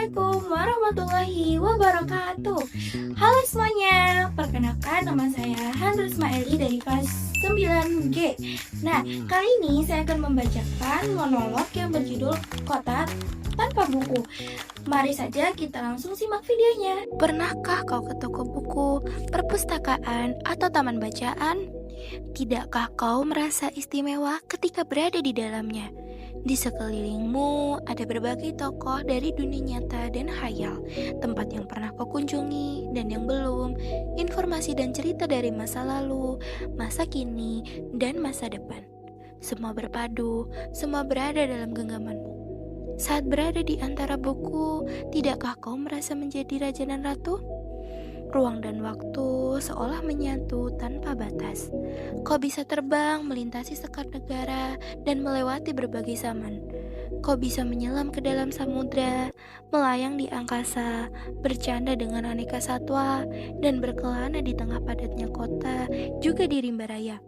Assalamualaikum warahmatullahi wabarakatuh. Halo semuanya, perkenalkan nama saya Handra Ismaili dari kelas 9G. Nah, kali ini saya akan membacakan monolog yang berjudul Kota Tanpa Buku. Mari saja kita langsung simak videonya. Pernahkah kau ke toko buku, perpustakaan, atau taman bacaan? Tidakkah kau merasa istimewa ketika berada di dalamnya? Di sekelilingmu ada berbagai tokoh dari dunia nyata dan khayal, tempat yang pernah kau kunjungi dan yang belum, informasi dan cerita dari masa lalu, masa kini, dan masa depan. Semua berpadu, semua berada dalam genggamanmu. Saat berada di antara buku, tidakkah kau merasa menjadi raja dan ratu? Ruang dan waktu seolah menyatu tanpa batas. Kau bisa terbang melintasi sekat negara dan melewati berbagai zaman. Kau bisa menyelam ke dalam samudra, melayang di angkasa, bercanda dengan aneka satwa, dan berkelana di tengah padatnya kota, juga di rimba raya.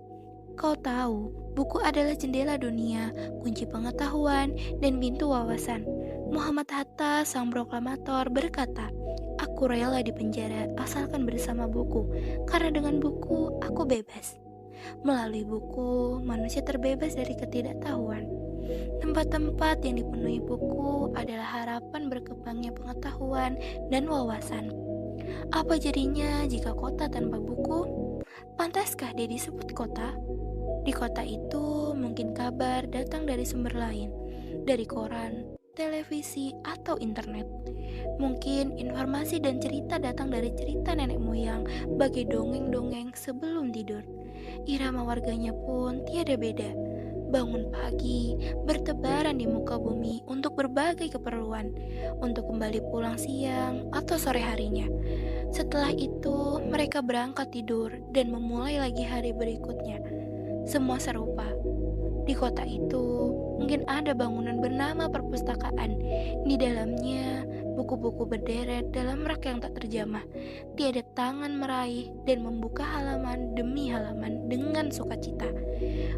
Kau tahu, buku adalah jendela dunia, kunci pengetahuan, dan pintu wawasan. Muhammad Hatta, sang proklamator, berkata, "Aku rela dipenjara asalkan bersama buku, karena dengan buku aku bebas." Melalui buku, manusia terbebas dari ketidaktahuan. Tempat-tempat yang dipenuhi buku adalah harapan berkembangnya pengetahuan dan wawasan. Apa jadinya jika kota tanpa buku? Pantaskah dia disebut kota? Di kota itu mungkin kabar datang dari sumber lain, dari koran, televisi, atau internet. Mungkin informasi dan cerita datang dari cerita nenek moyang bagai dongeng-dongeng sebelum tidur. Irama warganya pun tiada beda. Bangun pagi, bertebaran di muka bumi untuk berbagai keperluan, untuk kembali pulang siang atau sore harinya. Setelah itu, mereka berangkat tidur dan memulai lagi hari berikutnya. Semua serupa. Di kota itu, mungkin ada bangunan bernama perpustakaan. Di dalamnya, buku-buku berderet dalam rak yang tak terjamah. Tiada tangan meraih dan membuka halaman demi halaman dengan sukacita.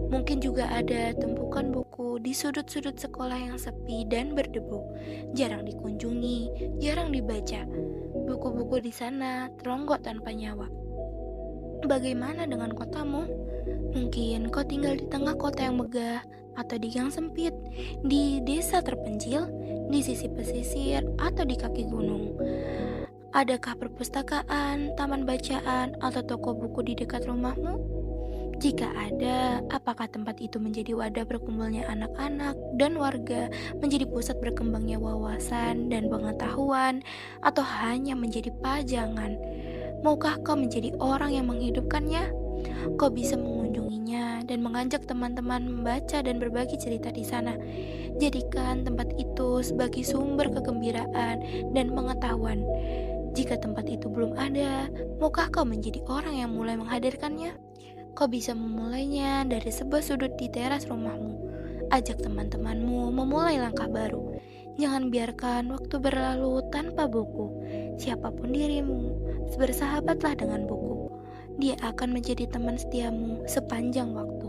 Mungkin juga ada tumpukan buku di sudut-sudut sekolah yang sepi dan berdebu. Jarang dikunjungi, jarang dibaca. Buku-buku di sana teronggok tanpa nyawa. Bagaimana dengan kotamu? Mungkin kau tinggal di tengah kota yang megah, atau di gang sempit, di desa terpencil, di sisi pesisir, atau di kaki gunung. Adakah perpustakaan, taman bacaan, atau toko buku di dekat rumahmu? Jika ada, apakah tempat itu menjadi wadah berkumpulnya anak-anak dan warga, menjadi pusat berkembangnya wawasan dan pengetahuan, atau hanya menjadi pajangan? Maukah kau menjadi orang yang menghidupkannya? Kau bisa mengunjunginya dan mengajak teman-teman membaca dan berbagi cerita di sana. Jadikan tempat itu sebagai sumber kegembiraan dan pengetahuan. Jika tempat itu belum ada, maukah kau menjadi orang yang mulai menghadirkannya? Kau bisa memulainya dari sebuah sudut di teras rumahmu. Ajak teman-temanmu memulai langkah baru. Jangan biarkan waktu berlalu tanpa buku. Siapapun dirimu, bersahabatlah dengan buku. Dia akan menjadi teman setiamu sepanjang waktu.